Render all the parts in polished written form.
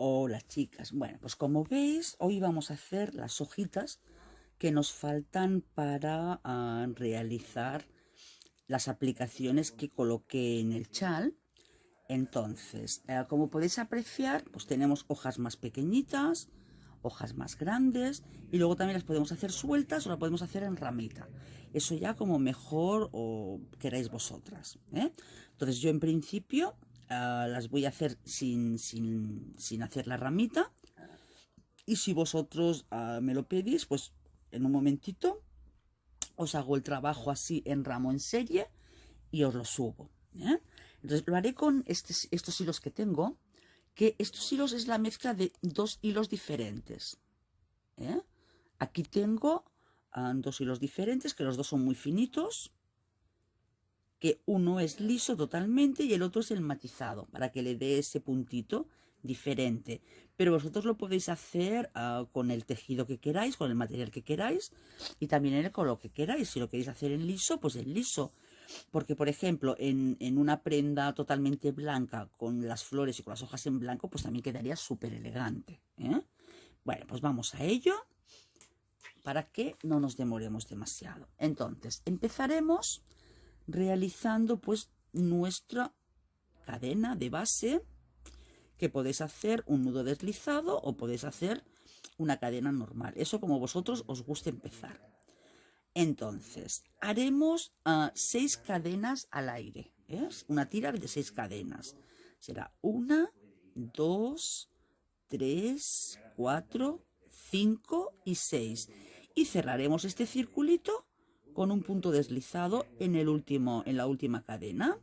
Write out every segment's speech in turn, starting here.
Hola chicas, bueno, pues como veis, hoy vamos a hacer las hojitas que nos faltan para realizar las aplicaciones que coloqué en el chal. Entonces, como podéis apreciar, pues tenemos hojas más pequeñitas, hojas más grandes, y luego también las podemos hacer sueltas o las podemos hacer en ramita. Eso ya como mejor o queráis vosotras, ¿eh? Entonces yo en principio las voy a hacer sin hacer la ramita, y si vosotros me lo pedís, pues en un momentito os hago el trabajo así en ramo en serie y os lo subo, ¿eh? Entonces lo haré con estos hilos que tengo, que estos hilos es la mezcla de dos hilos diferentes, ¿eh? Aquí tengo dos hilos diferentes, que los dos son muy finitos, que uno es liso totalmente y el otro es el matizado, para que le dé ese puntito diferente. Pero vosotros lo podéis hacer con el tejido que queráis, con el material que queráis, y también en el color que queráis. Si lo queréis hacer en liso, pues en liso. Porque, por ejemplo, en una prenda totalmente blanca, con las flores y con las hojas en blanco, pues también quedaría súper elegante, ¿eh? Bueno, pues vamos a ello, para que no nos demoremos demasiado. Entonces, empezaremos realizando pues nuestra cadena de base, que podéis hacer un nudo deslizado o podéis hacer una cadena normal, eso como vosotros os guste empezar. Entonces haremos 6 cadenas al aire, ¿eh? Una tira de 6 cadenas, será 1, 2, 3, 4, 5 y 6, y cerraremos este circulito con un punto deslizado en la última cadena.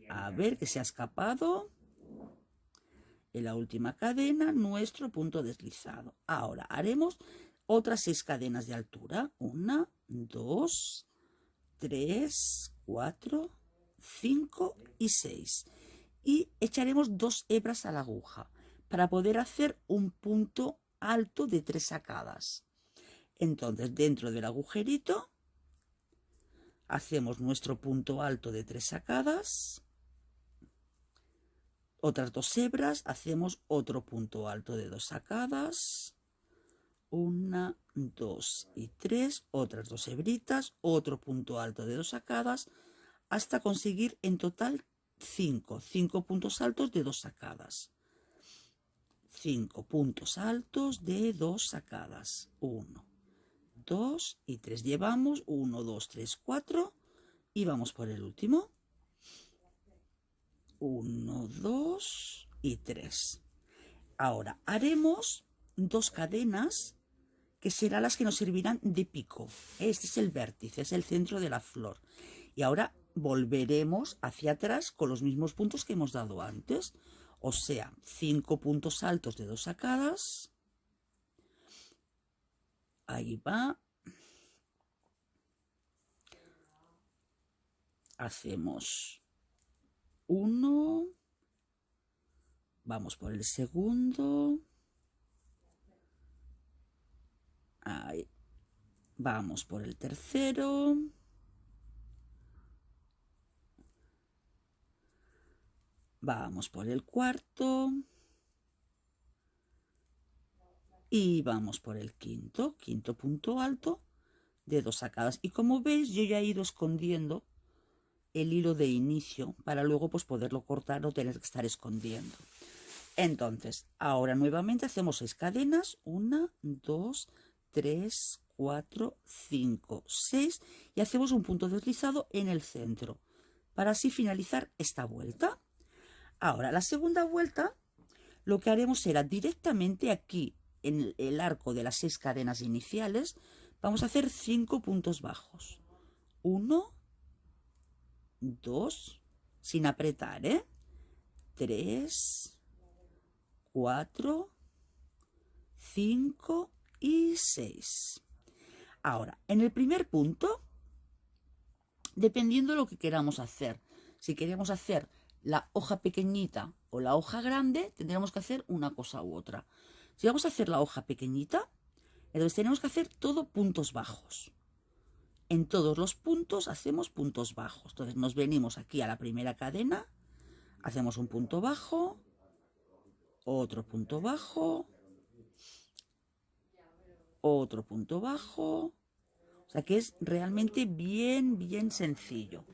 A ver que se ha escapado. En la última cadena nuestro punto deslizado. Ahora haremos otras 6 cadenas de altura. 1, 2, 3, 4, 5 y 6. Y echaremos 2 hebras a la aguja para poder hacer un punto alto de 3 sacadas. Entonces, dentro del agujerito hacemos nuestro punto alto de 3 sacadas, otras 2 hebras, hacemos otro punto alto de 2 sacadas, 1, 2 y 3, otras 2 hebritas, otro punto alto de 2 sacadas, hasta conseguir en total 5 puntos altos de 2 sacadas. 5 puntos altos de 2 sacadas, 1, 2 y 3. Llevamos 1, 2, 3, 4 y vamos por el último. 1, 2 y 3. Ahora haremos 2 cadenas que serán las que nos servirán de pico. Este es el vértice, es el centro de la flor. Y ahora volveremos hacia atrás con los mismos puntos que hemos dado antes. O sea, 5 puntos altos de 2 sacadas. Ahí va. Hacemos 1. Vamos por el segundo. Ahí. Vamos por el tercero. Vamos por el cuarto. Y vamos por el quinto punto alto de 2 sacadas. Y como veis, yo ya he ido escondiendo el hilo de inicio para luego pues poderlo cortar o tener que estar escondiendo. Entonces, ahora nuevamente hacemos 6 cadenas, 1, 2, 3, 4, 5, 6, y hacemos un punto deslizado en el centro, para así finalizar esta vuelta. Ahora, la segunda vuelta, lo que haremos será directamente aquí, en el arco de las 6 cadenas iniciales, vamos a hacer 5 puntos bajos. 1, 2, sin apretar, 3, 4, 5 y 6. Ahora, en el primer punto, dependiendo de lo que queramos hacer, si queremos hacer la hoja pequeñita o la hoja grande, tendremos que hacer una cosa u otra. Si vamos a hacer la hoja pequeñita, entonces tenemos que hacer todo puntos bajos. en todos los puntos hacemos puntos bajos. Entonces nos venimos aquí a la primera cadena, hacemos un punto bajo, otro punto bajo, otro punto bajo. O sea que es realmente bien sencillo.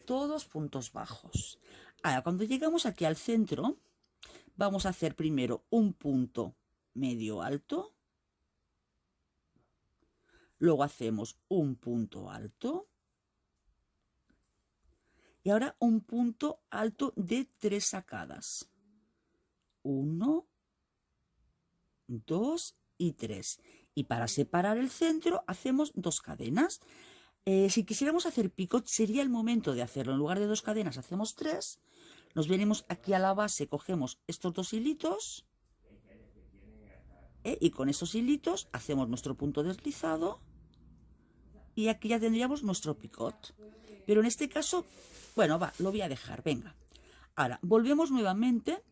Todos puntos bajos. Ahora, cuando llegamos aquí al centro, vamos a hacer primero un punto medio alto. Luego hacemos un punto alto. Y ahora un punto alto de 3 sacadas. 1, 2 y 3. Y para separar el centro hacemos 2 cadenas. Si quisiéramos hacer picot sería el momento de hacerlo. En lugar de 2 cadenas hacemos 3. Nos venimos aquí a la base, cogemos estos 2 hilitos. Y con esos hilitos hacemos nuestro punto deslizado. Y aquí ya tendríamos nuestro picot. Pero en este caso, bueno, lo voy a dejar, venga. Ahora, volvemos nuevamente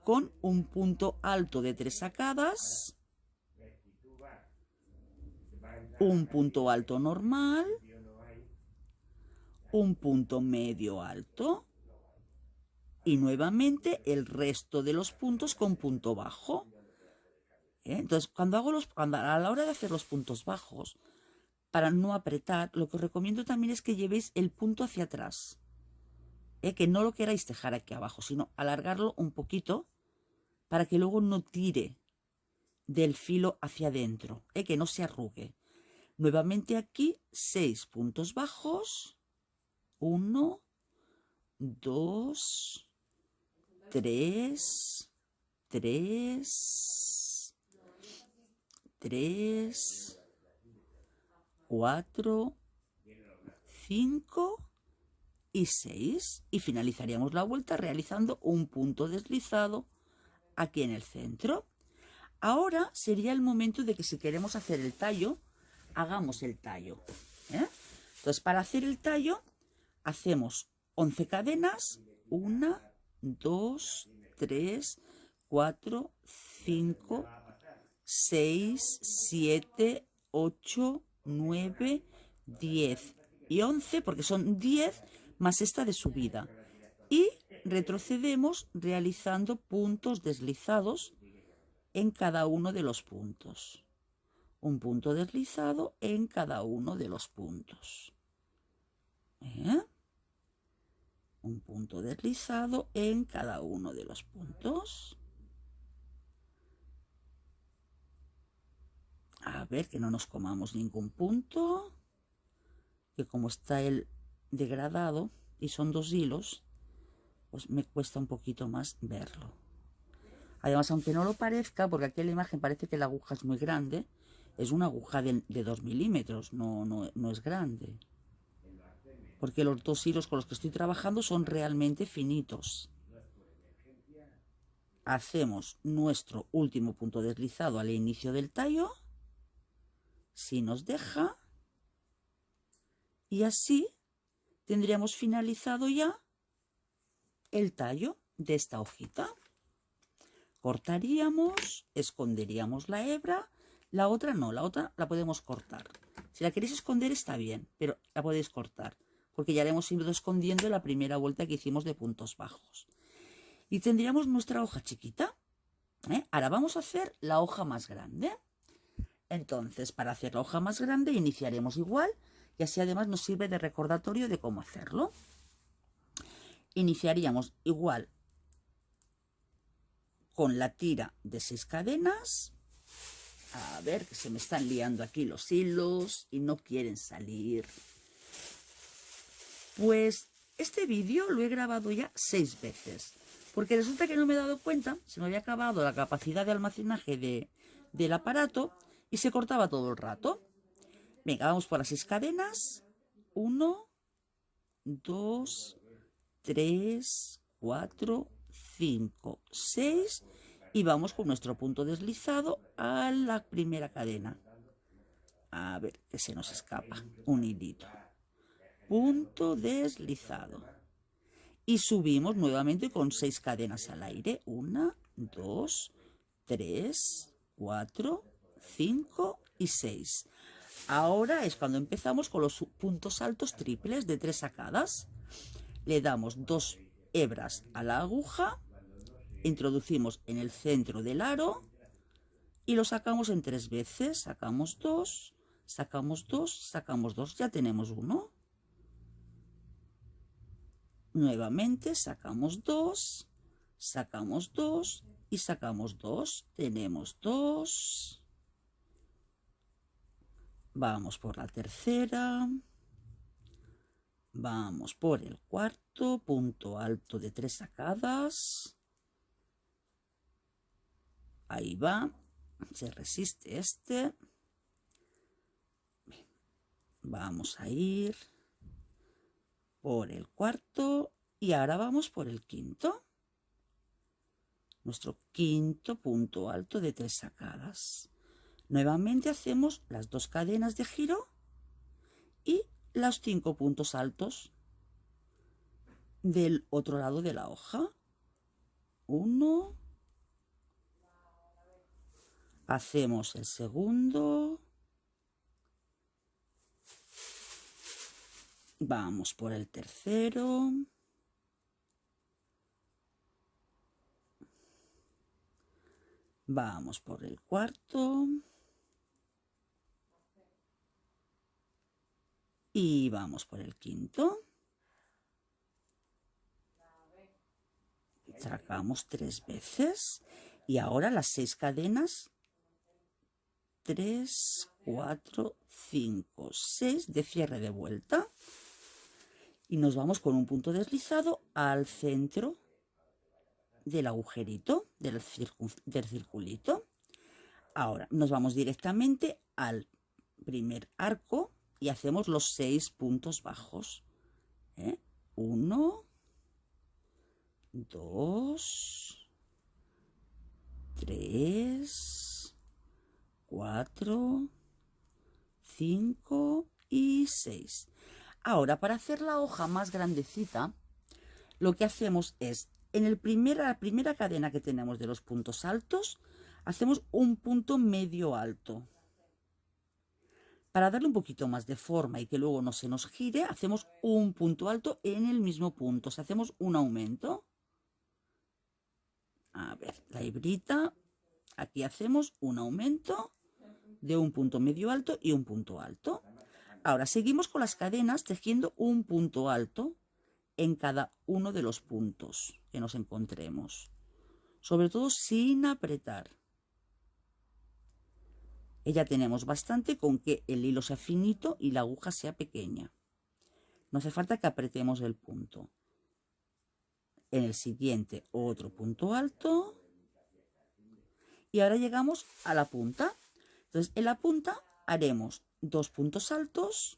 con un punto alto de 3 sacadas. Un punto alto normal. Un punto medio alto y nuevamente el resto de los puntos con punto bajo. Entonces, a la hora de hacer los puntos bajos, para no apretar, lo que os recomiendo también es que llevéis el punto hacia atrás. Que no lo queráis dejar aquí abajo, sino alargarlo un poquito para que luego no tire del filo hacia adentro, que no se arrugue. Nuevamente aquí 6 puntos bajos. 1, 2, 3, 4, 5 y 6. Y finalizaríamos la vuelta realizando un punto deslizado aquí en el centro. Ahora sería el momento de que si queremos hacer el tallo, hagamos el tallo. Entonces, para hacer el tallo, hacemos 11 cadenas. 1, 2, 3, 4, 5, 6, 7, 8, 9, 10 y 11, porque son 10 más esta de subida. Y retrocedemos realizando puntos deslizados en cada uno de los puntos. Un punto deslizado en cada uno de los puntos. Un punto deslizado en cada uno de los puntos. A ver, que no nos comamos ningún punto, que como está el degradado y son 2 hilos, pues me cuesta un poquito más verlo. Además, aunque no lo parezca, porque aquí en la imagen parece que la aguja es muy grande, es una aguja de 2 milímetros, no es grande. Porque los 2 hilos con los que estoy trabajando son realmente finitos. Hacemos nuestro último punto deslizado al inicio del tallo, si nos deja, y así tendríamos finalizado ya el tallo de esta hojita. Cortaríamos, esconderíamos la hebra, la otra no, la otra la podemos cortar. Si la queréis esconder está bien, pero la podéis cortar, porque ya la hemos ido escondiendo en la primera vuelta que hicimos de puntos bajos. Y tendríamos nuestra hoja chiquita. Ahora vamos a hacer la hoja más grande. Entonces, para hacer la hoja más grande iniciaremos igual, y así además nos sirve de recordatorio de cómo hacerlo. Iniciaríamos igual con la tira de 6 cadenas. A ver, que se me están liando aquí los hilos y no quieren salir. Pues este vídeo lo he grabado ya 6 veces, porque resulta que no me he dado cuenta, se me había acabado la capacidad de almacenaje del aparato y se cortaba todo el rato. Venga, vamos por las 6 cadenas. 1, 2, 3, 4, 5, 6 y vamos con nuestro punto deslizado a la primera cadena. A ver, que se nos escapa un hilito. Punto deslizado. Y subimos nuevamente con 6 cadenas al aire. 1, 2, 3, 4, 5 y 6. Ahora es cuando empezamos con los puntos altos triples de 3 sacadas. Le damos 2 hebras a la aguja, introducimos en el centro del aro y lo sacamos en 3 veces. Sacamos 2, sacamos 2, sacamos 2. Ya tenemos uno. Nuevamente sacamos 2, sacamos 2 y sacamos 2. Tenemos 2. Vamos por la tercera. Vamos por el cuarto, punto alto de 3 sacadas. Ahí va. Se resiste este. Vamos a ir por el cuarto y ahora vamos por el quinto. Nuestro quinto punto alto de 3 sacadas. Nuevamente hacemos las 2 cadenas de giro y los 5 puntos altos del otro lado de la hoja. 1. Hacemos el segundo. Vamos por el tercero. Vamos por el cuarto. Y vamos por el quinto. Sacamos 3 veces. Y ahora las 6 cadenas. 3, 4, 5, 6 de cierre de vuelta. Y nos vamos con un punto deslizado al centro del agujerito, del circulito. Ahora nos vamos directamente al primer arco y hacemos los 6 puntos bajos. 1, 2, 3, 4, 5 y 6. Ahora, para hacer la hoja más grandecita, lo que hacemos es, en la primera cadena que tenemos de los puntos altos, hacemos un punto medio alto. Para darle un poquito más de forma y que luego no se nos gire, hacemos un punto alto en el mismo punto. O sea, hacemos un aumento. A ver, la hebrita. Aquí hacemos un aumento de un punto medio alto y un punto alto. Ahora seguimos con las cadenas tejiendo un punto alto en cada uno de los puntos que nos encontremos. Sobre todo sin apretar. Ya tenemos bastante con que el hilo sea finito y la aguja sea pequeña. No hace falta que apretemos el punto. En el siguiente otro punto alto. Y ahora llegamos a la punta. Entonces en la punta haremos 2 puntos altos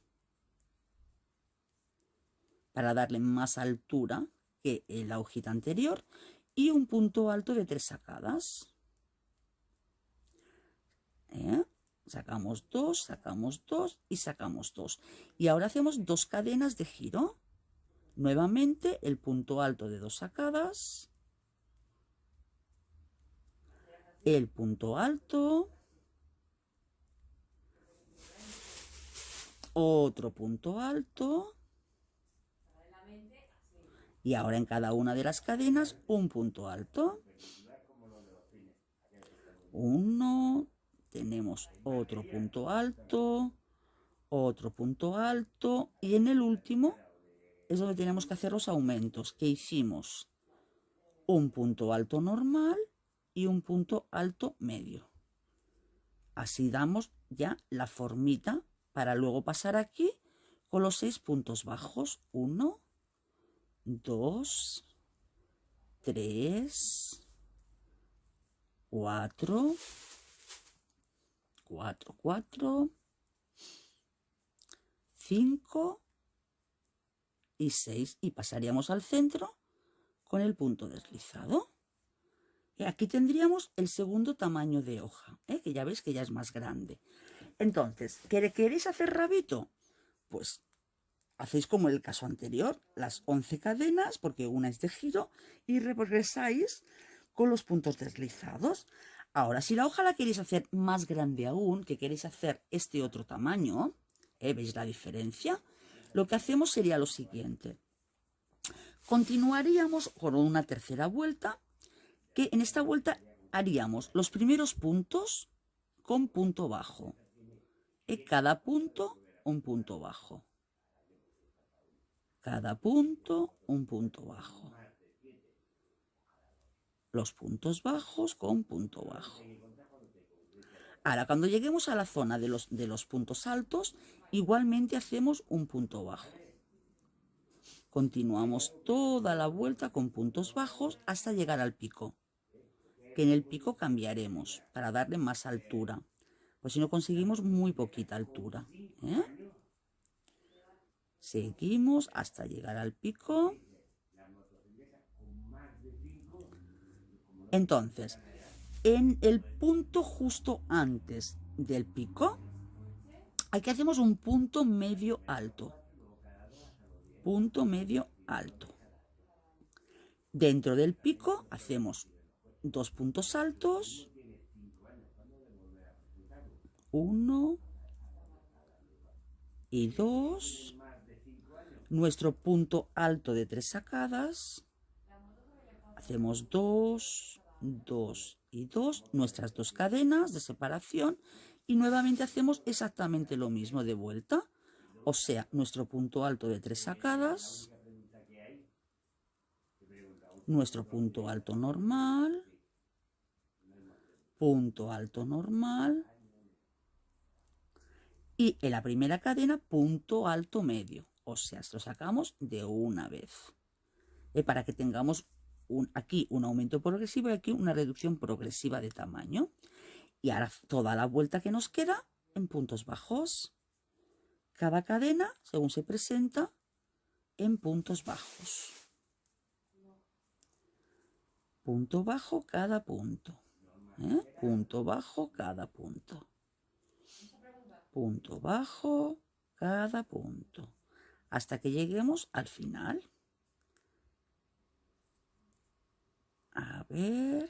para darle más altura que en la hojita anterior y un punto alto de 3 sacadas. Sacamos 2 y sacamos 2. Y ahora hacemos 2 cadenas de giro. Nuevamente el punto alto de 2 sacadas. El punto alto. Otro punto alto. Y ahora en cada una de las cadenas un punto alto. 1. Tenemos otro punto alto, y en el último es donde tenemos que hacer los aumentos que hicimos. Un punto alto normal y un punto alto medio. Así damos ya la formita para luego pasar aquí con los 6 puntos bajos. 1, 2, 3, 4, 5 y 6 y pasaríamos al centro con el punto deslizado. Y aquí tendríamos el segundo tamaño de hoja, que ya veis que ya es más grande. Entonces, ¿queréis hacer rabito? Pues hacéis como el caso anterior, las 11 cadenas, porque una es de giro, y regresáis con los puntos deslizados. Ahora, si la hoja la queréis hacer más grande aún, que queréis hacer este otro tamaño, ¿veis la diferencia? Lo que hacemos sería lo siguiente. Continuaríamos con una tercera vuelta, que en esta vuelta haríamos los primeros puntos con punto bajo. Cada punto, un punto bajo. Cada punto, un punto bajo. Los puntos bajos con punto bajo. Ahora, cuando lleguemos a la zona de los puntos altos, igualmente hacemos un punto bajo. Continuamos toda la vuelta con puntos bajos hasta llegar al pico, que en el pico cambiaremos para darle más altura, pues si no conseguimos muy poquita altura. Seguimos hasta llegar al pico. Entonces, en el punto justo antes del pico, aquí hacemos un punto medio alto. Punto medio alto. Dentro del pico hacemos 2 puntos altos. 1 y 2. Nuestro punto alto de 3 sacadas. Hacemos 2, 2 y 2, nuestras 2 cadenas de separación, y nuevamente hacemos exactamente lo mismo de vuelta, o sea, nuestro punto alto de 3 sacadas, nuestro punto alto normal, punto alto normal, y en la primera cadena punto alto medio, o sea, lo sacamos de una vez, para que tengamos aquí un aumento progresivo y aquí una reducción progresiva de tamaño. Y ahora toda la vuelta que nos queda en puntos bajos. Cada cadena, según se presenta, en puntos bajos. Punto bajo cada punto. Punto bajo cada punto. Punto bajo cada punto. Hasta que lleguemos al final. A ver.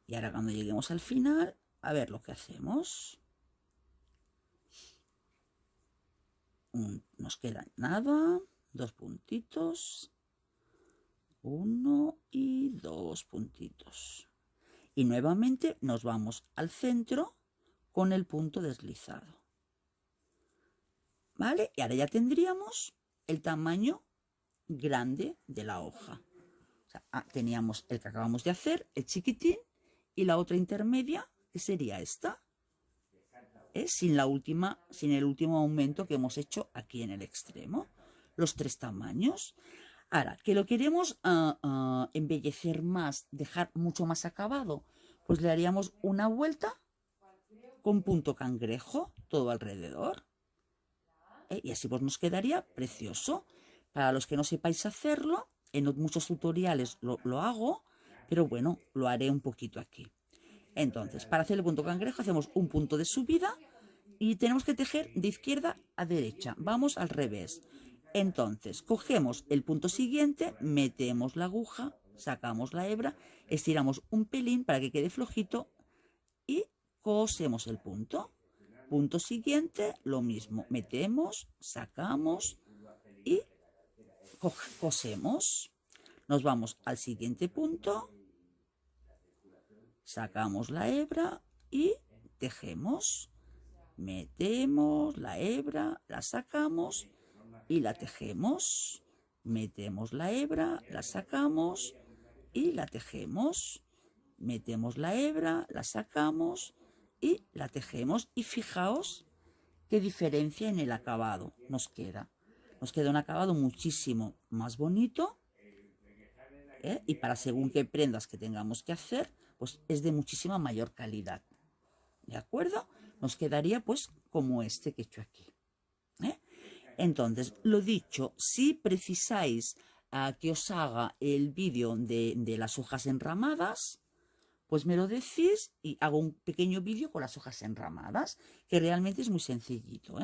Y ahora cuando lleguemos al final, a ver lo que hacemos. Nos queda nada. 2 puntitos. 1 y 2 puntitos. Y nuevamente nos vamos al centro con el punto deslizado. ¿Vale? Y ahora ya tendríamos el tamaño grande de la hoja. O sea, teníamos el que acabamos de hacer, el chiquitín, y la otra intermedia, que sería esta, sin el último aumento que hemos hecho aquí en el extremo. Los 3 tamaños. Ahora, que lo queremos embellecer más, dejar mucho más acabado, pues le haríamos una vuelta con punto cangrejo todo alrededor. Y así pues nos quedaría precioso. Para los que no sepáis hacerlo, en muchos tutoriales lo hago, pero bueno, lo haré un poquito aquí. Entonces, para hacer el punto cangrejo hacemos un punto de subida y tenemos que tejer de izquierda a derecha. Vamos al revés. Entonces, cogemos el punto siguiente, metemos la aguja, sacamos la hebra, estiramos un pelín para que quede flojito y cosemos el punto. Punto siguiente, lo mismo. Metemos, sacamos y cosemos. Nos vamos al siguiente punto, sacamos la hebra y tejemos. Metemos la hebra, la sacamos y la tejemos. Metemos la hebra, la sacamos y la tejemos. Metemos la hebra, la sacamos y la tejemos. Y fijaos qué diferencia en el acabado nos queda. Nos queda un acabado muchísimo más bonito, y para según qué prendas que tengamos que hacer, pues es de muchísima mayor calidad. ¿De acuerdo? Nos quedaría pues como este que he hecho aquí. Entonces, lo dicho, si precisáis que os haga el vídeo de las hojas enramadas, pues me lo decís y hago un pequeño vídeo con las hojas enramadas, que realmente es muy sencillito.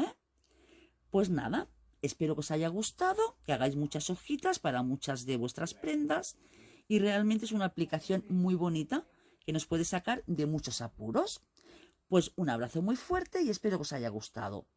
Pues nada, espero que os haya gustado, que hagáis muchas hojitas para muchas de vuestras prendas, y realmente es una aplicación muy bonita que nos puede sacar de muchos apuros. Pues un abrazo muy fuerte y espero que os haya gustado.